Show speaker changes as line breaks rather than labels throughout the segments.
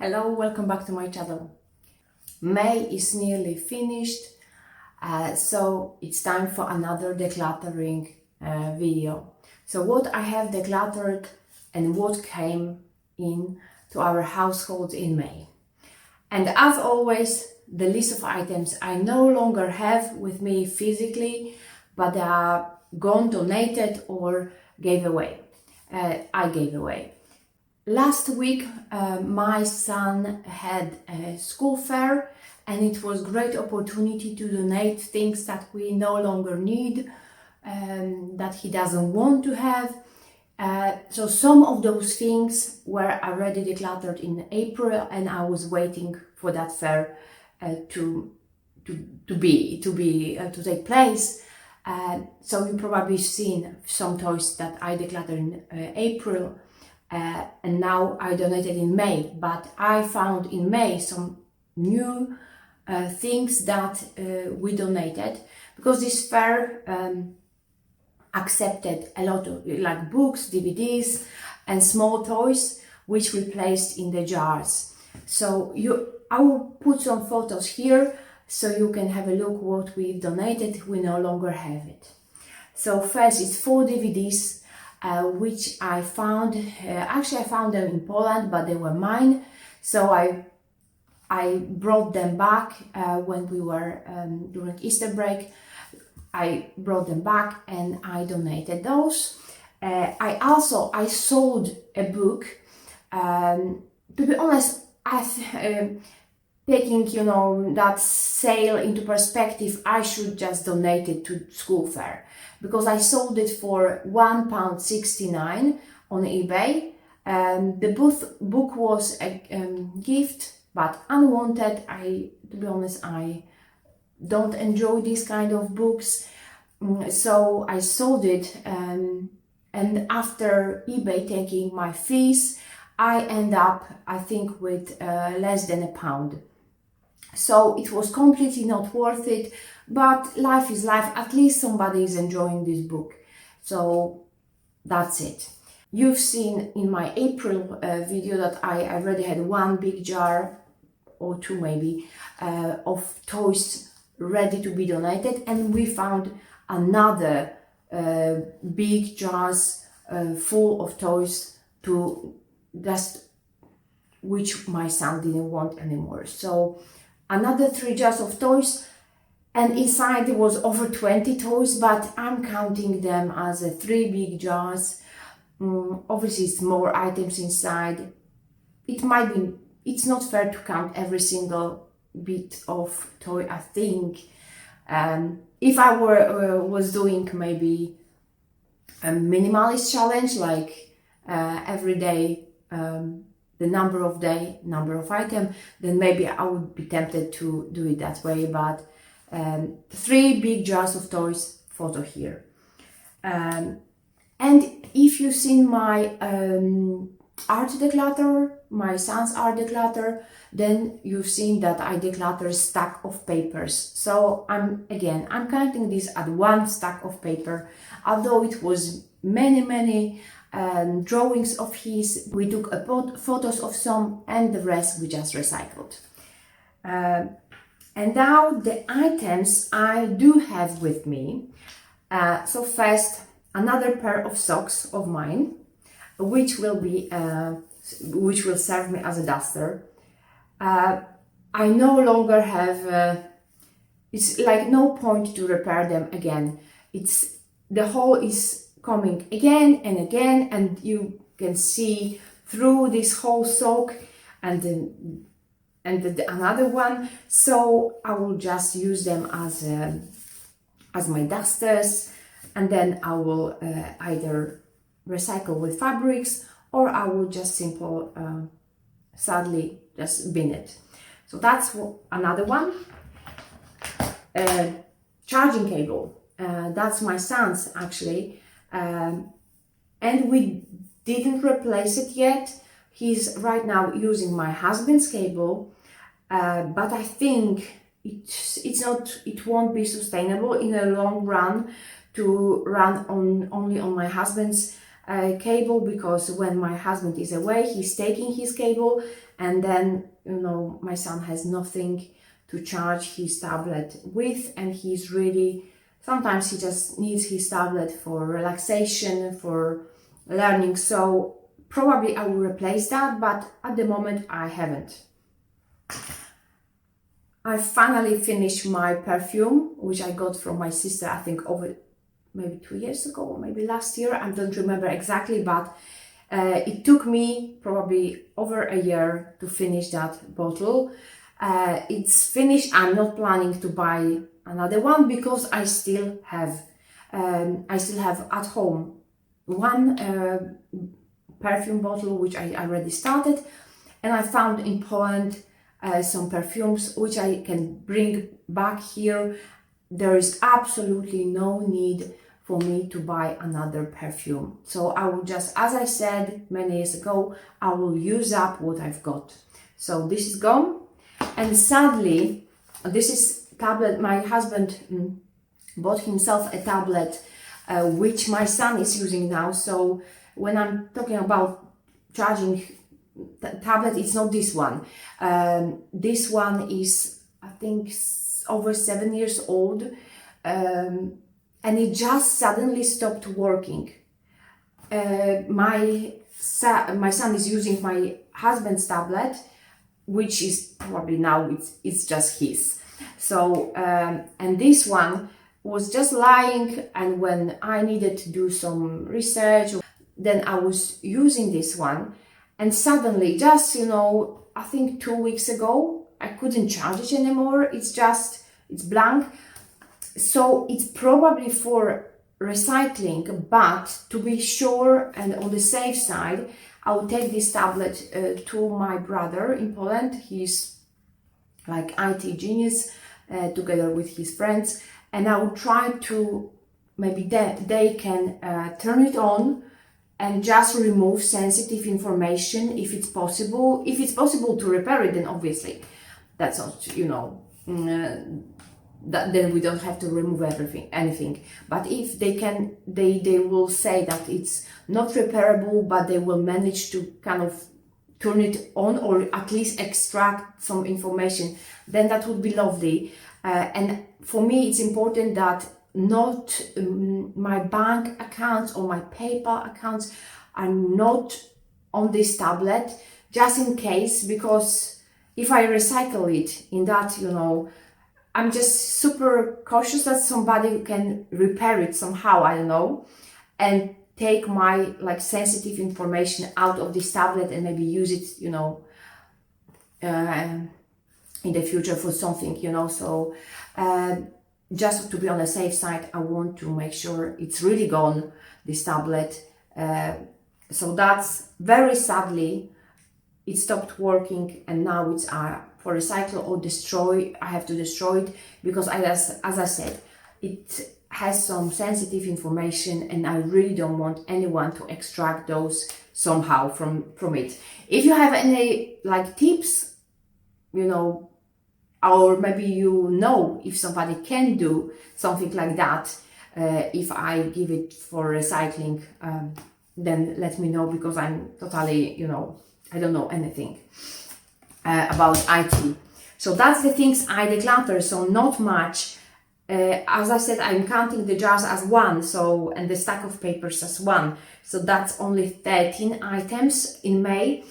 Hello, welcome back to my channel. May is nearly finished, so it's time for another decluttering video. So what I have decluttered and what came in to our household in May. And as always, the list of items I no longer have with me physically, but they are gone, donated or gave away. I gave away. Last week, my son had a school fair, and it was a great opportunity to donate things that we no longer need, that he doesn't want to have. So some of those things were already decluttered in April, and I was waiting for that fair to take place. So you probably seen some toys that I decluttered in April. And now I donated in May, but I found in May some new things that we donated, because this fair accepted a lot of like books, DVDs and small toys, which we placed in the jars. So I will put some photos here so you can have a look what we've donated. We no longer have it. So first it's 4 DVDs which I found, actually I found them in Poland, but they were mine. So I brought them back when we were during Easter break. I brought them back and I donated those. I sold a book. To be honest, taking that sale into perspective, I should just donate it to school fair, because I sold it for £1.69 on eBay. The book was a gift, but unwanted. To be honest, I don't enjoy this kind of books, so I sold it. And after eBay taking my fees, I end up, I think, with less than £1. So it was completely not worth it, but life is life. At least somebody is enjoying this book. So that's it. You've seen in my April video that I already had 1 big jar, or 2 maybe, of toys ready to be donated. And we found another big jars full of toys which my son didn't want anymore. So another 3 jars of toys, and inside there was over 20 toys, but I'm counting them as 3 big jars. Obviously it's more items inside. It's not fair to count every single bit of toy, I think. If I was doing maybe a minimalist challenge, like every day, the number of item, then maybe I would be tempted to do it that way. But 3 big jars of toys, photo here. And if you've seen my art declutter, my son's art declutter, then you've seen that I declutter stack of papers. So I'm counting this at 1 stack of paper, although it was many drawings of his. We took photos of some, and the rest we just recycled. And now the items I do have with me. So first, another pair of socks of mine, which will serve me as a duster. I no longer have. It's like no point to repair them again. The hole is coming again and again, and you can see through this whole sock and then another one. So I will just use them as my dusters, and then I will either recycle with fabrics, or I will just sadly just bin it. So that's another one. Charging cable. That's my son's actually. And we didn't replace it yet. He's right now using my husband's cable, but I think it won't be sustainable in the long run to run only on my husband's cable, because when my husband is away, he's taking his cable, and then, you know, my son has nothing to charge his tablet with, and he's really, sometimes he just needs his tablet for relaxation, for learning. So probably I will replace that, but at the moment I haven't. I finally finished my perfume, which I got from my sister, I think over maybe 2 years ago, or maybe last year, I don't remember exactly, but it took me probably over a year to finish that bottle. It's finished. I'm not planning to buy another one because I still have at home one perfume bottle which I already started, and I found in Poland some perfumes which I can bring back here. There is absolutely no need for me to buy another perfume. So I will just, as I said many years ago, I will use up what I've got. So this is gone. And sadly, this is tablet, my husband bought himself a tablet which my son is using now. So when I'm talking about charging tablet, it's not this one. This one is, I think, over 7 years old, and it just suddenly stopped working. My son is using my husband's tablet, which is probably now it's just his. So and this one was just lying, and when I needed to do some research, then I was using this one, and suddenly, just, you know, I think 2 weeks ago, I couldn't charge it anymore. It's blank. So it's probably for recycling, but to be sure and on the safe side, I will take this tablet to my brother in Poland. He's like IT genius, together with his friends, and I will try to, maybe they can turn it on and just remove sensitive information if it's possible. If it's possible to repair it, then obviously that's not, you know, then we don't have to remove anything. But if they can, they will say that it's not repairable, but they will manage to kind of turn it on, or at least extract some information, then that would be lovely. And for me, it's important that not my bank accounts or my PayPal accounts are not on this tablet, just in case, because if I recycle it in that, you know, I'm just super cautious that somebody can repair it somehow, I don't know, and take my like sensitive information out of this tablet and maybe use it, you know, in the future for something, you know. So just to be on the safe side, I want to make sure it's really gone, this tablet. So that's very sadly, it stopped working, and now it's for recycle or destroy. I have to destroy it because, as I said, it has some sensitive information, and I really don't want anyone to extract those somehow from it. If you have any like tips, you know, or maybe you know if somebody can do something like that, if I give it for recycling, then let me know, because I'm totally, you know, I don't know anything about IT. So that's the things I declutter, so not much. As I said, I'm counting the jars as one, so, and the stack of papers as one. So that's only 13 items in May.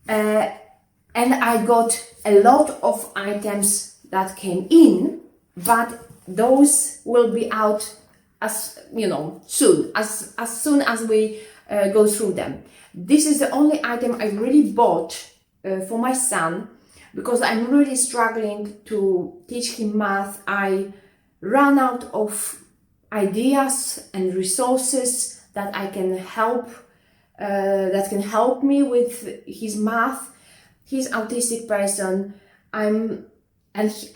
And I got a lot of items that came in, but those will be out as, you know, soon as we go through them. This is the only item I really bought for my son, because I'm really struggling to teach him math. I ran out of ideas and resources that I can help me with his math. He's autistic person. I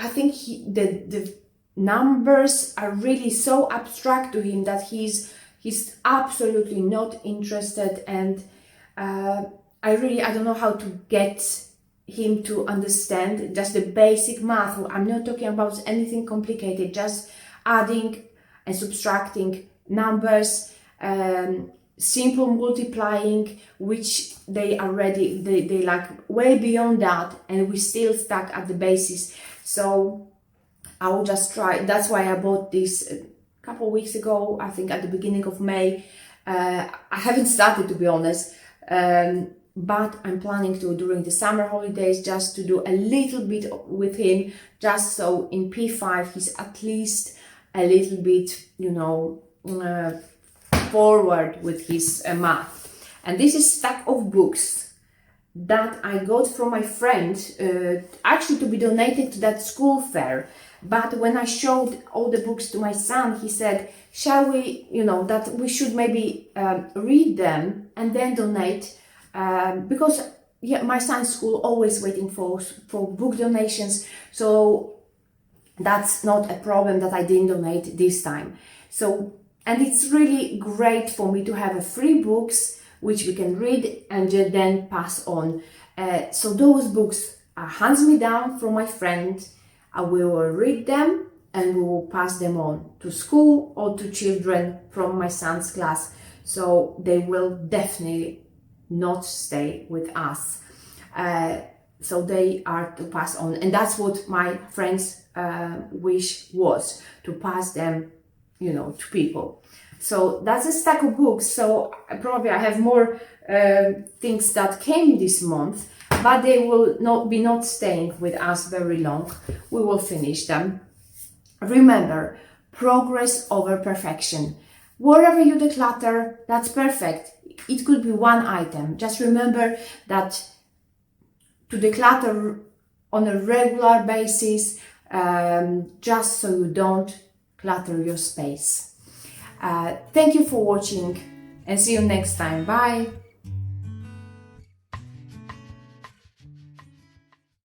think the numbers are really so abstract to him that he's absolutely not interested, and I don't know how to get him to understand just the basic math. I'm not talking about anything complicated, just adding and subtracting numbers. simple multiplying, which they already, they like way beyond that, and we still stuck at the basis. So I will just try. That's why I bought this a couple of weeks ago, I think at the beginning of May. I haven't started, to be honest, but I'm planning to, during the summer holidays, just to do a little bit with him, just so in P5 he's at least a little bit, you know, forward with his math. And this is stack of books that I got from my friend, actually to be donated to that school fair. But when I showed all the books to my son, he said, shall we, you know, that we should maybe read them and then donate, because yeah, my son's school always waiting for book donations, so that's not a problem that I didn't donate this time. So, and it's really great for me to have a free books which we can read and then pass on. So those books are hands me down from my friend. I will read them and we will pass them on to school or to children from my son's class. So they will definitely not stay with us. So they are to pass on. And that's what my friend's wish was, to pass them, you know, to people. So that's a stack of books. So probably I have more things that came this month, but they will not staying with us very long. We will finish them. Remember, progress over perfection. Wherever you declutter, that's perfect. It could be one item. Just remember that to declutter on a regular basis, just so you don't clutter your space. Thank you for watching and see you next time. Bye.